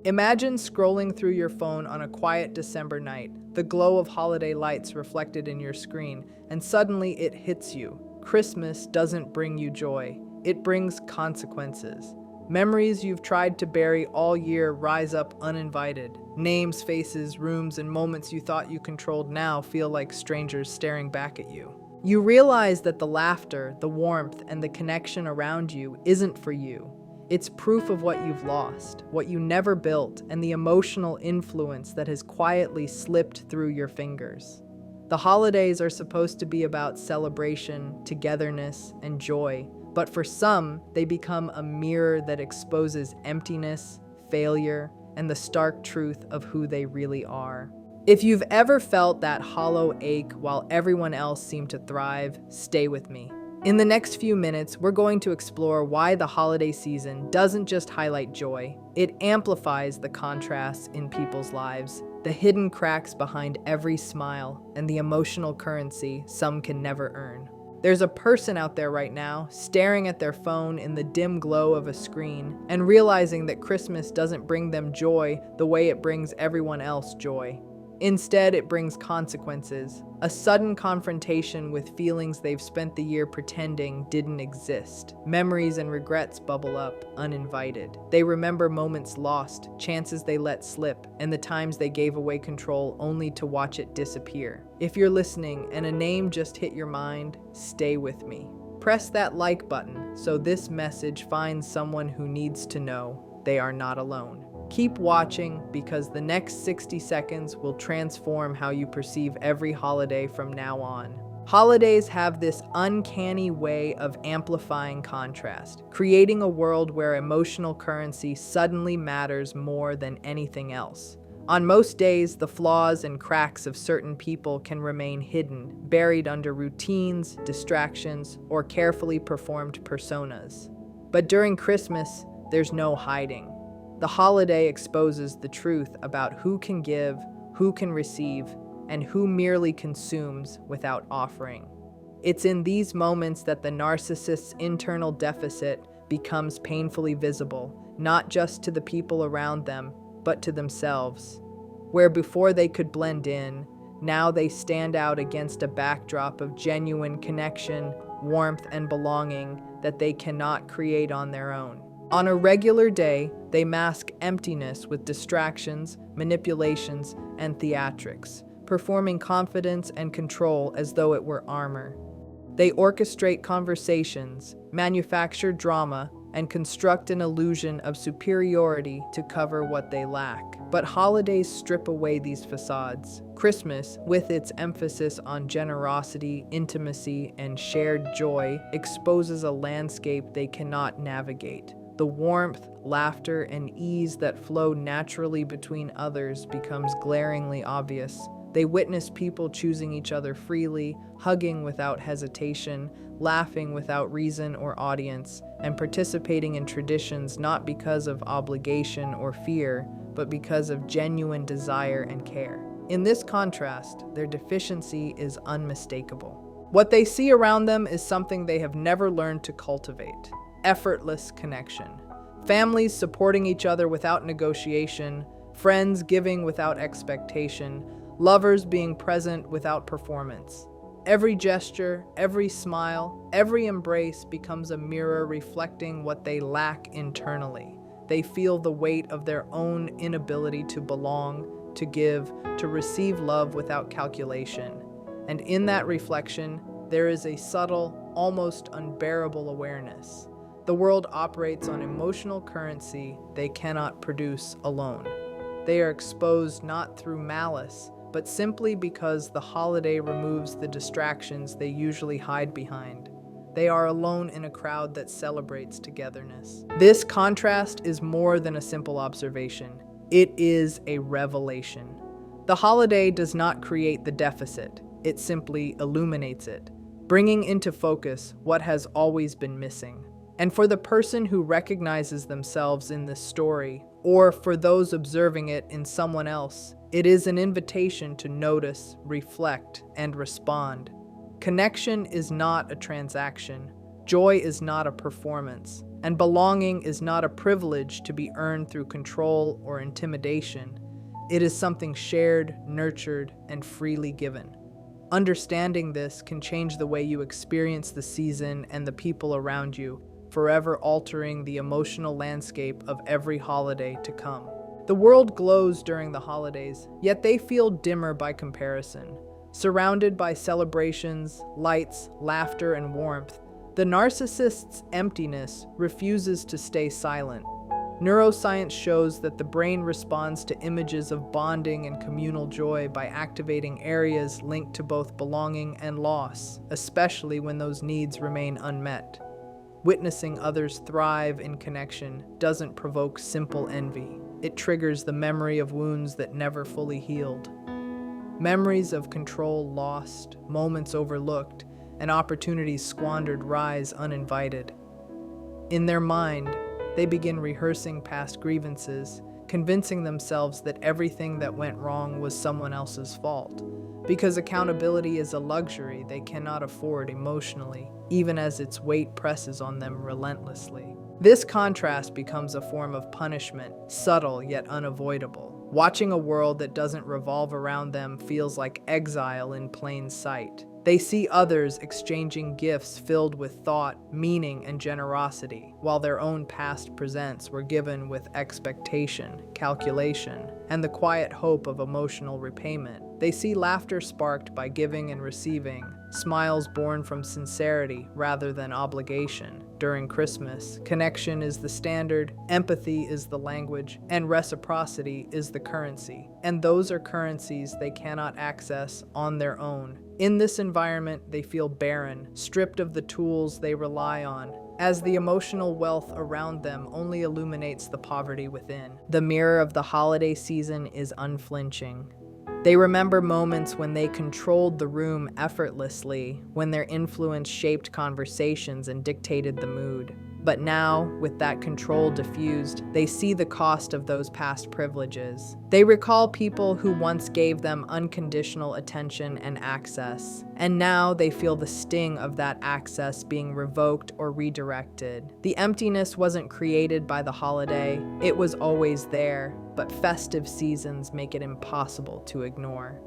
Imagine scrolling through your phone on a quiet December night, the glow of holiday lights reflected in your screen, and suddenly it hits you. Christmas doesn't bring you joy, it brings consequences. Memories you've tried to bury all year rise up uninvited. Names, faces, rooms, and moments you thought you controlled now feel like strangers staring back at you. You realize that the laughter, the warmth, and the connection around you isn't for you. It's proof of what you've lost, what you never built, and the emotional influence that has quietly slipped through your fingers. The holidays are supposed to be about celebration, togetherness, and joy, but for some, they become a mirror that exposes emptiness, failure, and the stark truth of who they really are. If you've ever felt that hollow ache while everyone else seemed to thrive, stay with me. In the next few minutes, we're going to explore why the holiday season doesn't just highlight joy, it amplifies the contrasts in people's lives, the hidden cracks behind every smile, and the emotional currency some can never earn. There's a person out there right now, staring at their phone in the dim glow of a screen, and realizing that Christmas doesn't bring them joy the way it brings everyone else joy. Instead, it brings consequences, a sudden confrontation with feelings they've spent the year pretending didn't exist. Memories and regrets bubble up, uninvited. They remember moments lost, chances they let slip, and the times they gave away control only to watch it disappear. If you're listening and a name just hit your mind, stay with me. Press that like button so this message finds someone who needs to know they are not alone. Keep watching because the next 60 seconds will transform how you perceive every holiday from now on. Holidays have this uncanny way of amplifying contrast, creating a world where emotional currency suddenly matters more than anything else. On most days, the flaws and cracks of certain people can remain hidden, buried under routines, distractions, or carefully performed personas. But during Christmas, there's no hiding. The holiday exposes the truth about who can give, who can receive, and who merely consumes without offering. It's in these moments that the narcissist's internal deficit becomes painfully visible, not just to the people around them, but to themselves. Where before they could blend in, now they stand out against a backdrop of genuine connection, warmth, and belonging that they cannot create on their own. On a regular day, they mask emptiness with distractions, manipulations, and theatrics, performing confidence and control as though it were armor. They orchestrate conversations, manufacture drama, and construct an illusion of superiority to cover what they lack. But holidays strip away these facades. Christmas, with its emphasis on generosity, intimacy, and shared joy, exposes a landscape they cannot navigate. The warmth, laughter, and ease that flow naturally between others becomes glaringly obvious. They witness people choosing each other freely, hugging without hesitation, laughing without reason or audience, and participating in traditions not because of obligation or fear, but because of genuine desire and care. In this contrast, their deficiency is unmistakable. What they see around them is something they have never learned to cultivate: effortless connection. Families supporting each other without negotiation, friends giving without expectation, lovers being present without performance. Every gesture, every smile, every embrace becomes a mirror reflecting what they lack internally. They feel the weight of their own inability to belong, to give, to receive love without calculation. And in that reflection, there is a subtle, almost unbearable awareness. The world operates on emotional currency they cannot produce alone. They are exposed not through malice, but simply because the holiday removes the distractions they usually hide behind. They are alone in a crowd that celebrates togetherness. This contrast is more than a simple observation. It is a revelation. The holiday does not create the deficit, it simply illuminates it, bringing into focus what has always been missing. And for the person who recognizes themselves in this story, or for those observing it in someone else, it is an invitation to notice, reflect, and respond. Connection is not a transaction. Joy is not a performance. And belonging is not a privilege to be earned through control or intimidation. It is something shared, nurtured, and freely given. Understanding this can change the way you experience the season and the people around you, forever altering the emotional landscape of every holiday to come. The world glows during the holidays, yet they feel dimmer by comparison. Surrounded by celebrations, lights, laughter, and warmth, the narcissist's emptiness refuses to stay silent. Neuroscience shows that the brain responds to images of bonding and communal joy by activating areas linked to both belonging and loss, especially when those needs remain unmet. Witnessing others thrive in connection doesn't provoke simple envy. It triggers the memory of wounds that never fully healed. Memories of control lost, moments overlooked, and opportunities squandered rise uninvited. In their mind, they begin rehearsing past grievances, convincing themselves that everything that went wrong was someone else's fault. Because accountability is a luxury they cannot afford emotionally, even as its weight presses on them relentlessly. This contrast becomes a form of punishment, subtle yet unavoidable. Watching a world that doesn't revolve around them feels like exile in plain sight. They see others exchanging gifts filled with thought, meaning, and generosity, while their own past presents were given with expectation, calculation, and the quiet hope of emotional repayment. They see laughter sparked by giving and receiving, smiles born from sincerity rather than obligation. During Christmas, connection is the standard, empathy is the language, and reciprocity is the currency. And those are currencies they cannot access on their own. In this environment, they feel barren, stripped of the tools they rely on, as the emotional wealth around them only illuminates the poverty within. The mirror of the holiday season is unflinching. They remember moments when they controlled the room effortlessly, when their influence shaped conversations and dictated the mood. But now, with that control diffused, they see the cost of those past privileges. They recall people who once gave them unconditional attention and access, and now they feel the sting of that access being revoked or redirected. The emptiness wasn't created by the holiday, it was always there, but festive seasons make it impossible to ignore.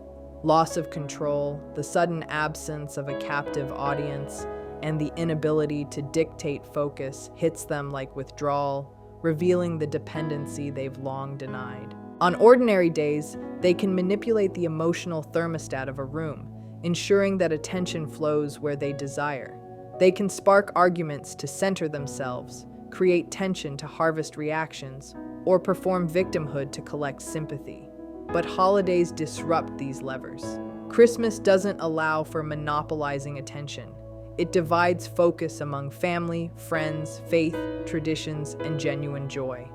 Loss of control, the sudden absence of a captive audience, and the inability to dictate focus hits them like withdrawal, revealing the dependency they've long denied. On ordinary days, they can manipulate the emotional thermostat of a room, ensuring that attention flows where they desire. They can spark arguments to center themselves, create tension to harvest reactions, or perform victimhood to collect sympathy. But holidays disrupt these levers. Christmas doesn't allow for monopolizing attention. It divides focus among family, friends, faith, traditions, and genuine joy.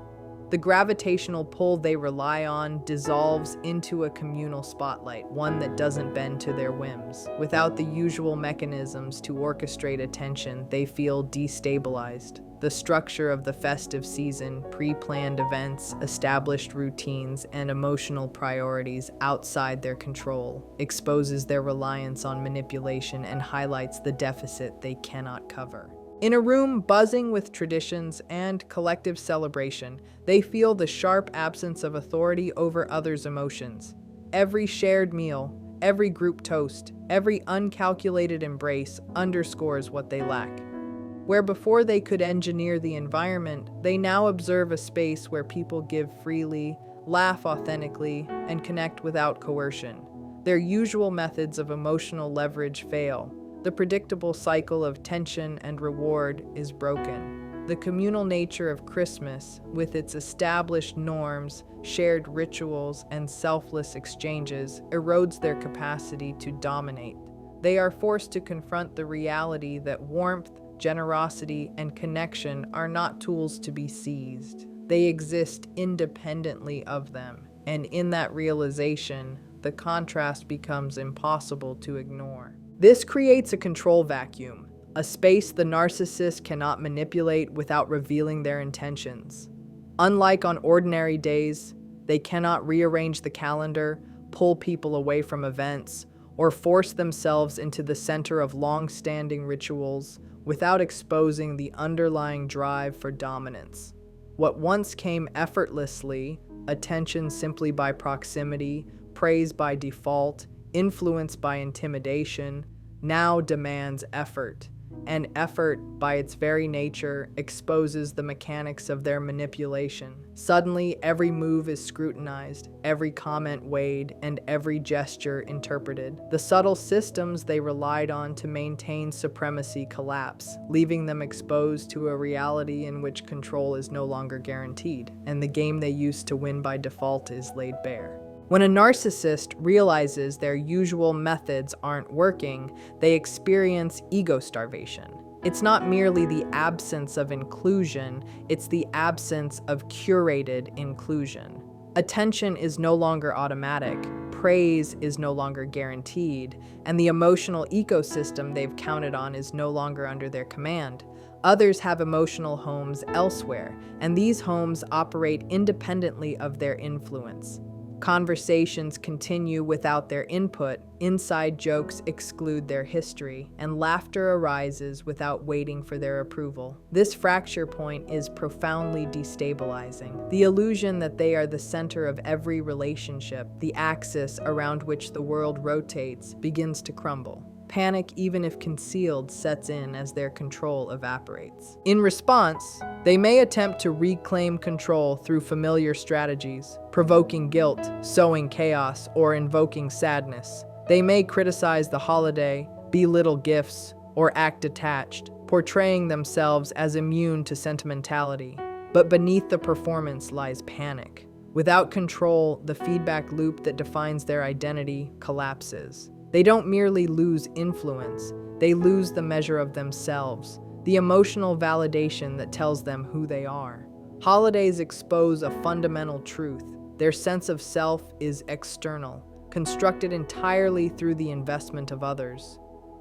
The gravitational pull they rely on dissolves into a communal spotlight, one that doesn't bend to their whims. Without the usual mechanisms to orchestrate attention, they feel destabilized. The structure of the festive season, pre-planned events, established routines, and emotional priorities outside their control, exposes their reliance on manipulation and highlights the deficit they cannot cover. In a room buzzing with traditions and collective celebration, they feel the sharp absence of authority over others' emotions. Every shared meal, every group toast, every uncalculated embrace underscores what they lack. Where before they could engineer the environment, they now observe a space where people give freely, laugh authentically, and connect without coercion. Their usual methods of emotional leverage fail. The predictable cycle of tension and reward is broken. The communal nature of Christmas, with its established norms, shared rituals, and selfless exchanges, erodes their capacity to dominate. They are forced to confront the reality that warmth, generosity, and connection are not tools to be seized. They exist independently of them, and in that realization, the contrast becomes impossible to ignore. This creates a control vacuum, a space the narcissist cannot manipulate without revealing their intentions. Unlike on ordinary days, they cannot rearrange the calendar, pull people away from events, or force themselves into the center of long-standing rituals. without exposing the underlying drive for dominance. What once came effortlessly, attention simply by proximity, praise by default, influence by intimidation, now demands effort. And effort, by its very nature, exposes the mechanics of their manipulation. Suddenly, every move is scrutinized, every comment weighed, and every gesture interpreted. The subtle systems they relied on to maintain supremacy collapse, leaving them exposed to a reality in which control is no longer guaranteed, and the game they used to win by default is laid bare. When a narcissist realizes their usual methods aren't working, they experience ego starvation. It's not merely the absence of inclusion, it's the absence of curated inclusion. Attention is no longer automatic, praise is no longer guaranteed, and the emotional ecosystem they've counted on is no longer under their command. Others have emotional homes elsewhere, and these homes operate independently of their influence. Conversations continue without their input, inside jokes exclude their history, and laughter arises without waiting for their approval. This fracture point is profoundly destabilizing. The illusion that they are the center of every relationship, the axis around which the world rotates, begins to crumble. Panic, even if concealed, sets in as their control evaporates. In response, they may attempt to reclaim control through familiar strategies, provoking guilt, sowing chaos, or invoking sadness. They may criticize the holiday, belittle gifts, or act detached, portraying themselves as immune to sentimentality. But beneath the performance lies panic. Without control, the feedback loop that defines their identity collapses. They don't merely lose influence, they lose the measure of themselves, the emotional validation that tells them who they are. Holidays expose a fundamental truth. Their sense of self is external, constructed entirely through the investment of others.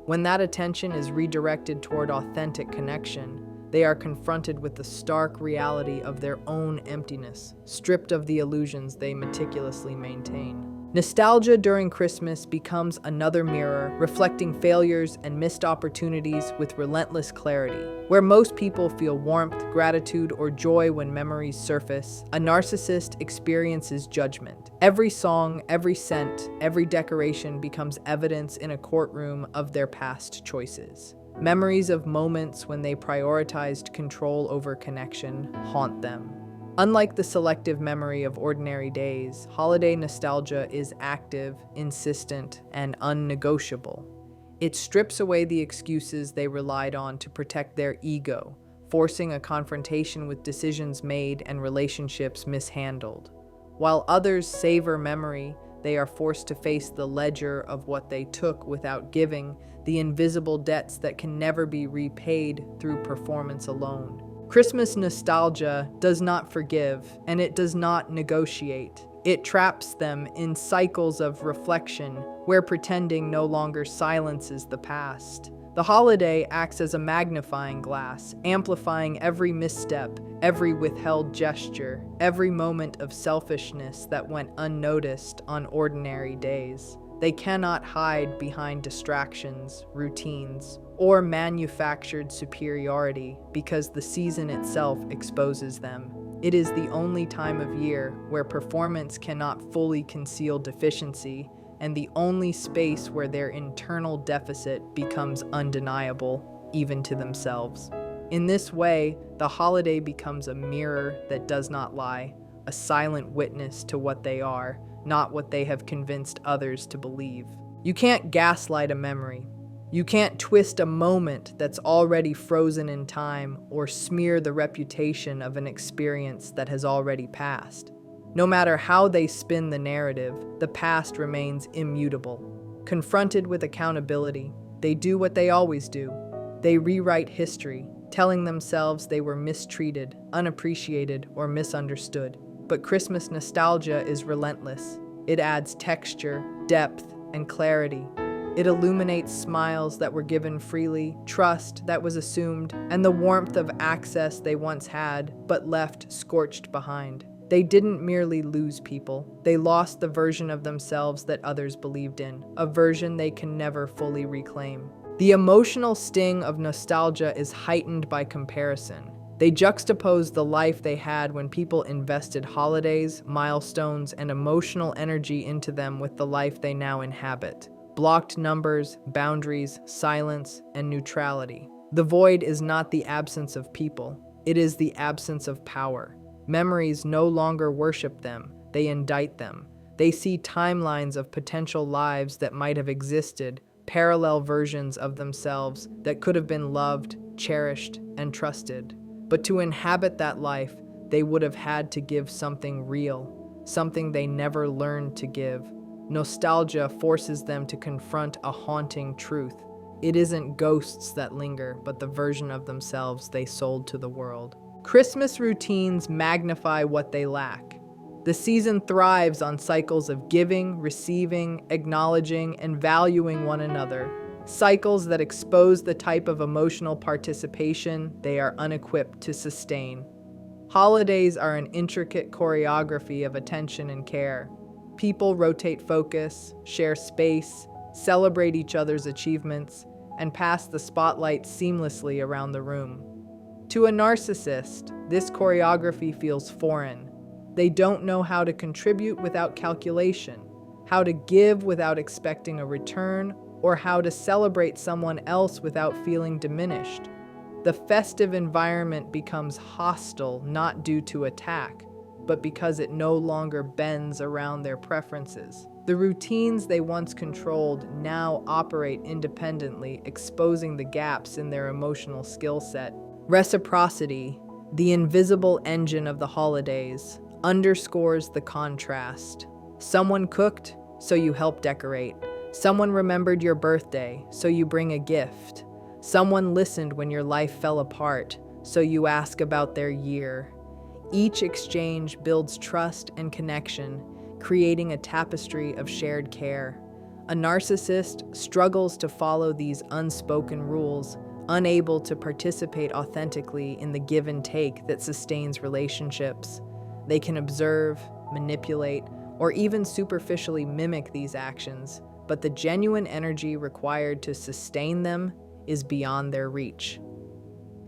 When that attention is redirected toward authentic connection, they are confronted with the stark reality of their own emptiness, stripped of the illusions they meticulously maintain. Nostalgia during Christmas becomes another mirror, reflecting failures and missed opportunities with relentless clarity. Where most people feel warmth, gratitude, or joy when memories surface, a narcissist experiences judgment. Every song, every scent, every decoration becomes evidence in a courtroom of their past choices. Memories of moments when they prioritized control over connection haunt them. Unlike the selective memory of ordinary days, holiday nostalgia is active, insistent, and unnegotiable. It strips away the excuses they relied on to protect their ego, forcing a confrontation with decisions made and relationships mishandled. While others savor memory, they are forced to face the ledger of what they took without giving, the invisible debts that can never be repaid through performance alone. Christmas nostalgia does not forgive, and it does not negotiate. It traps them in cycles of reflection, where pretending no longer silences the past. The holiday acts as a magnifying glass, amplifying every misstep, every withheld gesture, every moment of selfishness that went unnoticed on ordinary days. They cannot hide behind distractions, routines, or manufactured superiority because the season itself exposes them. It is the only time of year where performance cannot fully conceal deficiency, and the only space where their internal deficit becomes undeniable, even to themselves. In this way, the holiday becomes a mirror that does not lie, a silent witness to what they are, not what they have convinced others to believe. You can't gaslight a memory. You can't twist a moment that's already frozen in time or smear the reputation of an experience that has already passed. No matter how they spin the narrative, the past remains immutable. Confronted with accountability, they do what they always do. They rewrite history, telling themselves they were mistreated, unappreciated, or misunderstood. But Christmas nostalgia is relentless. It adds texture, depth, and clarity. It illuminates smiles that were given freely, trust that was assumed, and the warmth of access they once had, but left scorched behind. They didn't merely lose people, they lost the version of themselves that others believed in, a version they can never fully reclaim. The emotional sting of nostalgia is heightened by comparison. They juxtapose the life they had when people invested holidays, milestones, and emotional energy into them with the life they now inhabit. Blocked numbers, boundaries, silence, and neutrality. The void is not the absence of people, it is the absence of power. Memories no longer worship them, they indict them. They see timelines of potential lives that might have existed, parallel versions of themselves that could have been loved, cherished, and trusted. But to inhabit that life, they would have had to give something real, something they never learned to give. Nostalgia forces them to confront a haunting truth. It isn't ghosts that linger, but the version of themselves they sold to the world. Christmas routines magnify what they lack. The season thrives on cycles of giving, receiving, acknowledging, and valuing one another. Cycles that expose the type of emotional participation they are unequipped to sustain. Holidays are an intricate choreography of attention and care. People rotate focus, share space, celebrate each other's achievements, and pass the spotlight seamlessly around the room. To a narcissist, this choreography feels foreign. They don't know how to contribute without calculation, how to give without expecting a return, or how to celebrate someone else without feeling diminished. The festive environment becomes hostile not due to attack, but because it no longer bends around their preferences. The routines they once controlled now operate independently, exposing the gaps in their emotional skill set. Reciprocity, the invisible engine of the holidays, underscores the contrast. Someone cooked, so you help decorate. Someone remembered your birthday, so you bring a gift. Someone listened when your life fell apart, so you ask about their year. Each exchange builds trust and connection, creating a tapestry of shared care. A narcissist struggles to follow these unspoken rules, unable to participate authentically in the give and take that sustains relationships. They can observe, manipulate, or even superficially mimic these actions, but the genuine energy required to sustain them is beyond their reach.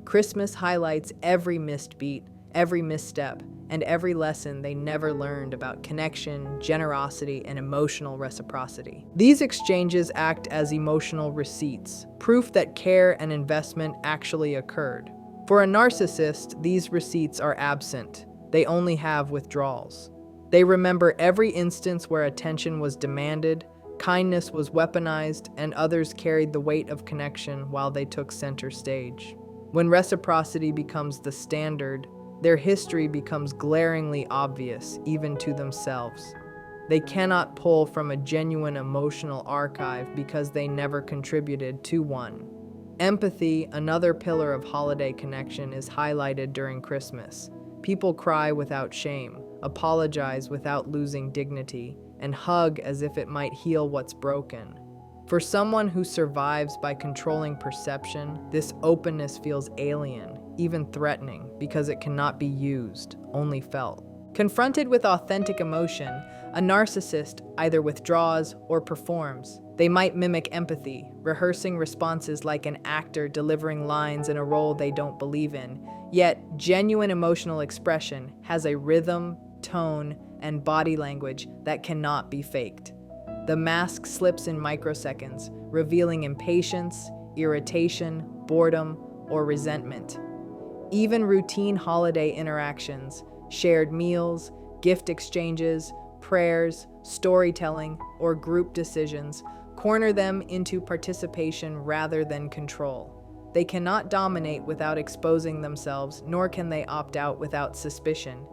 Christmas highlights every missed beat, every misstep, and every lesson they never learned about connection, generosity, and emotional reciprocity. These exchanges act as emotional receipts, proof that care and investment actually occurred. For a narcissist, these receipts are absent. They only have withdrawals. They remember every instance where attention was demanded, kindness was weaponized, and others carried the weight of connection while they took center stage. When reciprocity becomes the standard, their history becomes glaringly obvious, even to themselves. They cannot pull from a genuine emotional archive because they never contributed to one. Empathy, another pillar of holiday connection, is highlighted during Christmas. People cry without shame, apologize without losing dignity, and hug as if it might heal what's broken. For someone who survives by controlling perception, this openness feels alien, even threatening, because it cannot be used, only felt. Confronted with authentic emotion, a narcissist either withdraws or performs. They might mimic empathy, rehearsing responses like an actor delivering lines in a role they don't believe in. Yet, genuine emotional expression has a rhythm, tone, and body language that cannot be faked. The mask slips in microseconds, revealing impatience, irritation, boredom, or resentment. Even routine holiday interactions, shared meals, gift exchanges, prayers, storytelling, or group decisions corner them into participation rather than control. They cannot dominate without exposing themselves, nor can they opt out without suspicion.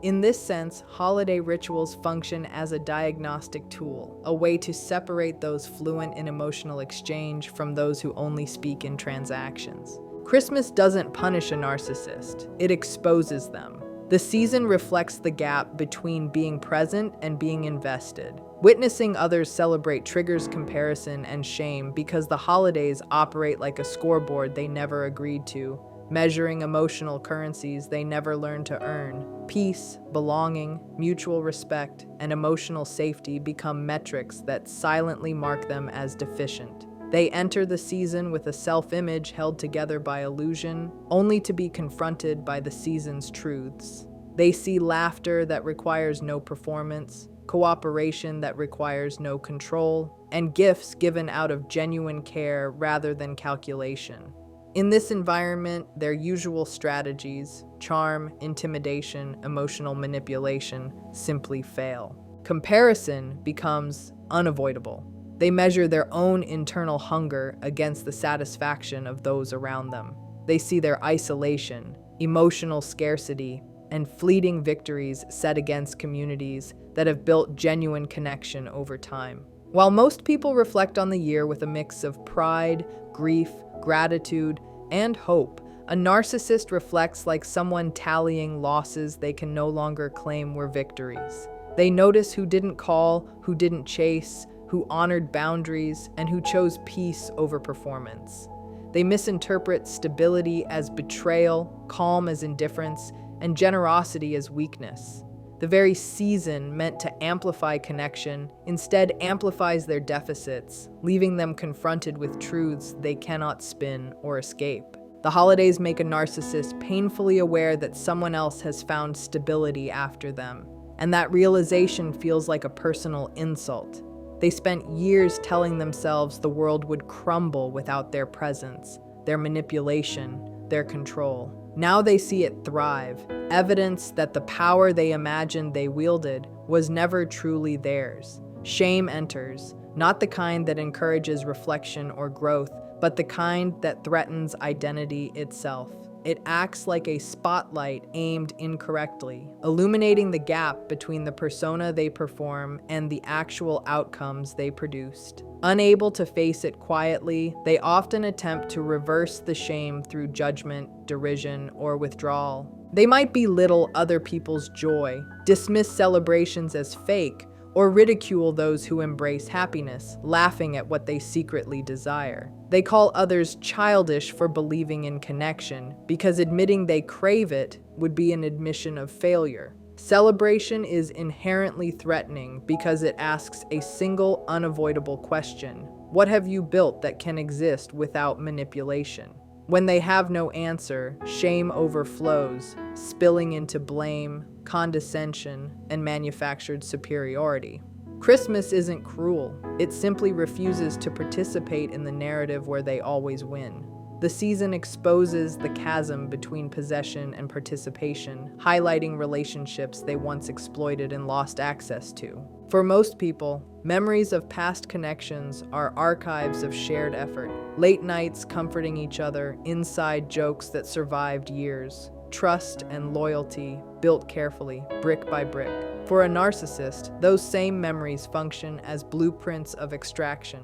In this sense, holiday rituals function as a diagnostic tool, a way to separate those fluent in emotional exchange from those who only speak in transactions. Christmas doesn't punish a narcissist, it exposes them. The season reflects the gap between being present and being invested. Witnessing others celebrate triggers comparison and shame because the holidays operate like a scoreboard they never agreed to, measuring emotional currencies they never learned to earn. Peace, belonging, mutual respect, and emotional safety become metrics that silently mark them as deficient. They enter the season with a self-image held together by illusion, only to be confronted by the season's truths. They see laughter that requires no performance, cooperation that requires no control, and gifts given out of genuine care rather than calculation. In this environment, their usual strategies, charm, intimidation, emotional manipulation, simply fail. Comparison becomes unavoidable. They measure their own internal hunger against the satisfaction of those around them. They see their isolation, emotional scarcity, and fleeting victories set against communities that have built genuine connection over time. While most people reflect on the year with a mix of pride, grief, gratitude, and hope, a narcissist reflects like someone tallying losses they can no longer claim were victories. They notice who didn't call, who didn't chase, who honored boundaries, and who chose peace over performance. They misinterpret stability as betrayal, calm as indifference, and generosity as weakness. The very season meant to amplify connection instead amplifies their deficits, leaving them confronted with truths they cannot spin or escape. The holidays make a narcissist painfully aware that someone else has found stability after them, and that realization feels like a personal insult. They spent years telling themselves the world would crumble without their presence, their manipulation, their control. Now they see it thrive, evidence that the power they imagined they wielded was never truly theirs. Shame enters, not the kind that encourages reflection or growth, but the kind that threatens identity itself. It acts like a spotlight aimed incorrectly, illuminating the gap between the persona they perform and the actual outcomes they produced. Unable to face it quietly, they often attempt to reverse the shame through judgment, derision, or withdrawal. They might belittle other people's joy, dismiss celebrations as fake, or ridicule those who embrace happiness, laughing at what they secretly desire. They call others childish for believing in connection, because admitting they crave it would be an admission of failure. Celebration is inherently threatening because it asks a single unavoidable question: what have you built that can exist without manipulation? When they have no answer, shame overflows, spilling into blame, condescension, and manufactured superiority. Christmas isn't cruel. It simply refuses to participate in the narrative where they always win. The season exposes the chasm between possession and participation, highlighting relationships they once exploited and lost access to. For most people, memories of past connections are archives of shared effort. Late nights comforting each other, inside jokes that survived years, trust and loyalty built carefully, brick by brick. For a narcissist, those same memories function as blueprints of extraction.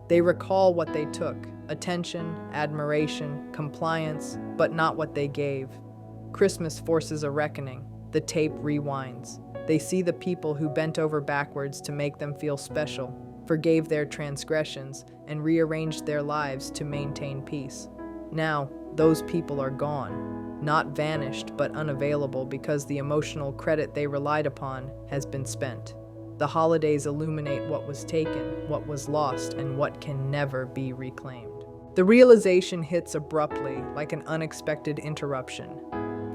They recall what they took: attention, admiration, compliance, but not what they gave. Christmas forces a reckoning. The tape rewinds. They see the people who bent over backwards to make them feel special, forgave their transgressions, and rearranged their lives to maintain peace. Now, those people are gone. Not vanished, but unavailable because the emotional credit they relied upon has been spent. The holidays illuminate what was taken, what was lost, and what can never be reclaimed. The realization hits abruptly, like an unexpected interruption.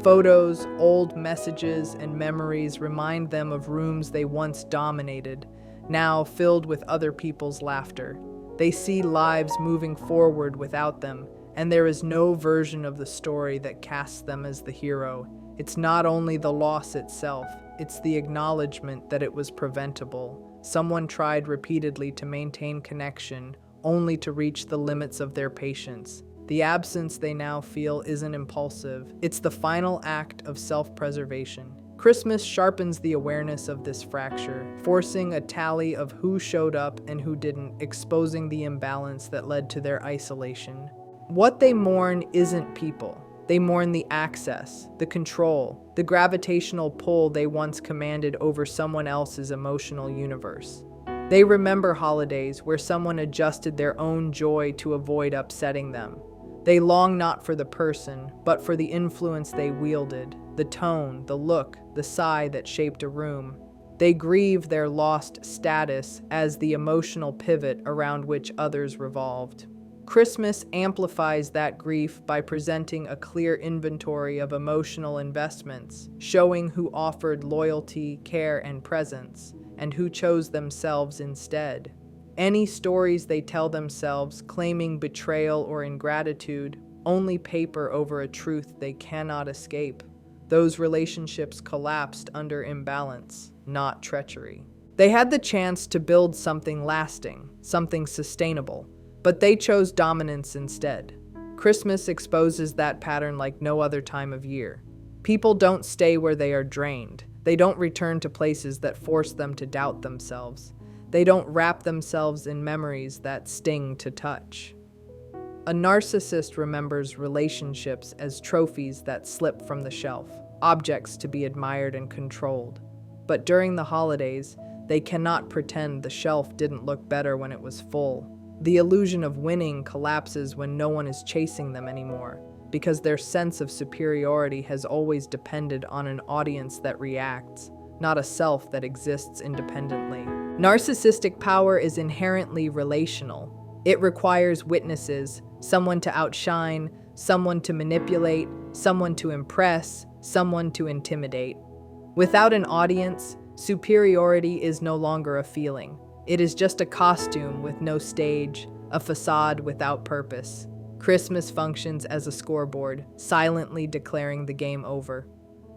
Photos, old messages, and memories remind them of rooms they once dominated, now filled with other people's laughter. They see lives moving forward without them, and there is no version of the story that casts them as the hero. It's not only the loss itself, it's the acknowledgement that it was preventable. Someone tried repeatedly to maintain connection, only to reach the limits of their patience. The absence they now feel isn't impulsive, it's the final act of self-preservation. Christmas sharpens the awareness of this fracture, forcing a tally of who showed up and who didn't, exposing the imbalance that led to their isolation. What they mourn isn't people. They mourn the access, the control, the gravitational pull they once commanded over someone else's emotional universe. They remember holidays where someone adjusted their own joy to avoid upsetting them. They long not for the person, but for the influence they wielded, the tone, the look, the sigh that shaped a room. They grieve their lost status as the emotional pivot around which others revolved. Christmas amplifies that grief by presenting a clear inventory of emotional investments, showing who offered loyalty, care, and presence, and who chose themselves instead. Any stories they tell themselves claiming betrayal or ingratitude only paper over a truth they cannot escape. Those relationships collapsed under imbalance, not treachery. They had the chance to build something lasting, something sustainable, but they chose dominance instead. Christmas exposes that pattern like no other time of year. People don't stay where they are drained. They don't return to places that force them to doubt themselves. They don't wrap themselves in memories that sting to touch. A narcissist remembers relationships as trophies that slip from the shelf, objects to be admired and controlled. But during the holidays, they cannot pretend the shelf didn't look better when it was full. The illusion of winning collapses when no one is chasing them anymore, because their sense of superiority has always depended on an audience that reacts, not a self that exists independently. Narcissistic power is inherently relational. It requires witnesses, someone to outshine, someone to manipulate, someone to impress, someone to intimidate. Without an audience, superiority is no longer a feeling. It is just a costume with no stage, a facade without purpose. Christmas functions as a scoreboard, silently declaring the game over.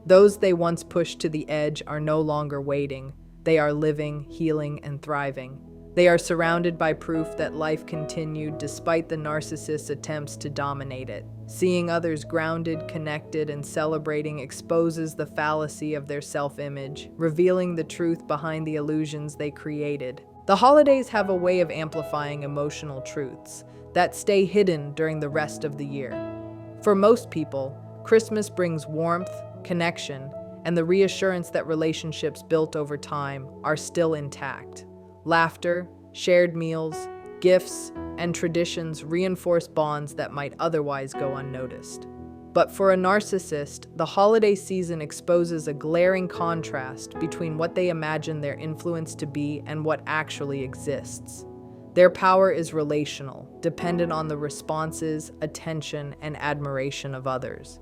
Those they once pushed to the edge are no longer waiting. They are living, healing, and thriving. They are surrounded by proof that life continued despite the narcissist's attempts to dominate it. Seeing others grounded, connected, and celebrating exposes the fallacy of their self-image, revealing the truth behind the illusions they created. The holidays have a way of amplifying emotional truths that stay hidden during the rest of the year. For most people, Christmas brings warmth, connection, and the reassurance that relationships built over time are still intact. Laughter, shared meals, gifts, and traditions reinforce bonds that might otherwise go unnoticed. But for a narcissist, the holiday season exposes a glaring contrast between what they imagine their influence to be and what actually exists. Their power is relational, dependent on the responses, attention, and admiration of others.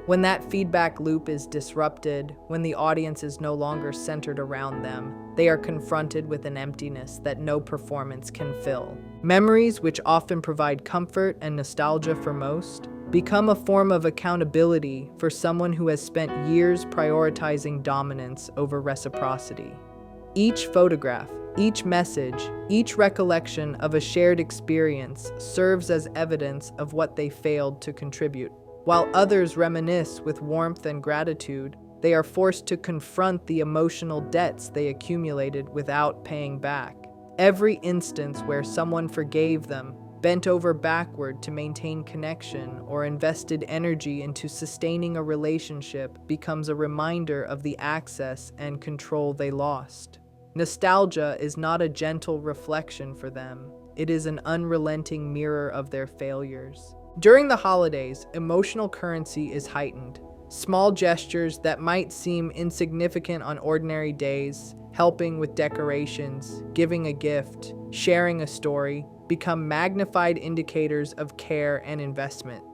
When that feedback loop is disrupted, when the audience is no longer centered around them, they are confronted with an emptiness that no performance can fill. Memories, which often provide comfort and nostalgia for most, become a form of accountability for someone who has spent years prioritizing dominance over reciprocity. Each photograph, each message, each recollection of a shared experience serves as evidence of what they failed to contribute. While others reminisce with warmth and gratitude, they are forced to confront the emotional debts they accumulated without paying back. Every instance where someone forgave them, bent over backward to maintain connection, or invested energy into sustaining a relationship becomes a reminder of the access and control they lost. Nostalgia is not a gentle reflection for them. It is an unrelenting mirror of their failures. During the holidays, emotional currency is heightened. Small gestures that might seem insignificant on ordinary days, helping with decorations, giving a gift, sharing a story, become magnified indicators of care and investment.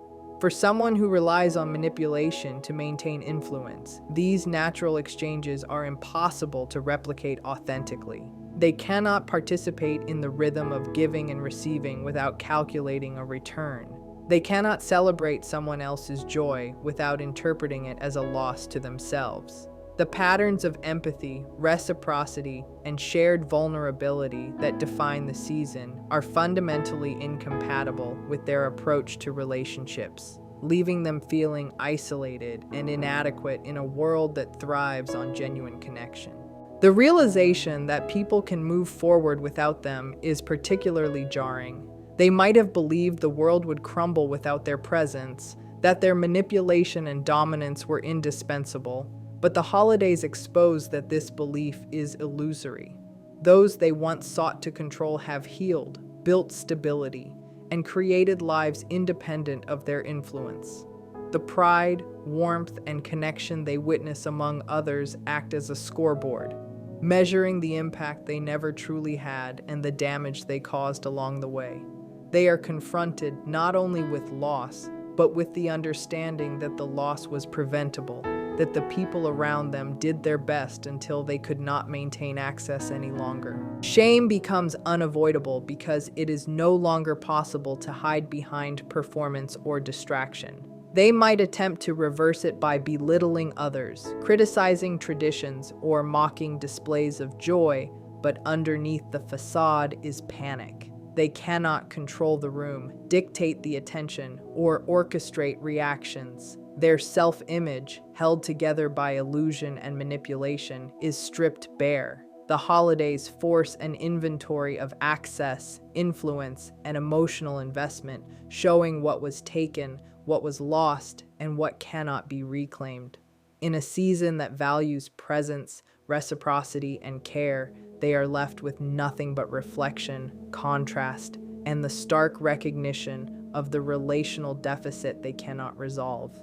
For someone who relies on manipulation to maintain influence, these natural exchanges are impossible to replicate authentically. They cannot participate in the rhythm of giving and receiving without calculating a return. They cannot celebrate someone else's joy without interpreting it as a loss to themselves. The patterns of empathy, reciprocity, and shared vulnerability that define the season are fundamentally incompatible with their approach to relationships, leaving them feeling isolated and inadequate in a world that thrives on genuine connection. The realization that people can move forward without them is particularly jarring. They might have believed the world would crumble without their presence, that their manipulation and dominance were indispensable, but the holidays expose that this belief is illusory. Those they once sought to control have healed, built stability, and created lives independent of their influence. The pride, warmth, and connection they witness among others act as a scoreboard. measuring the impact they never truly had and the damage they caused along the way. They are confronted not only with loss, but with the understanding that the loss was preventable, that the people around them did their best until they could not maintain access any longer. Shame becomes unavoidable because it is no longer possible to hide behind performance or distraction. They might attempt to reverse it by belittling others, criticizing traditions, or mocking displays of joy, but underneath the facade is panic. They cannot control the room, dictate the attention, or orchestrate reactions. Their self-image, held together by illusion and manipulation, is stripped bare. The holidays force an inventory of access, influence, and emotional investment, showing what was taken, what was lost, and what cannot be reclaimed. In a season that values presence, reciprocity, and care, they are left with nothing but reflection, contrast, and the stark recognition of the relational deficit they cannot resolve.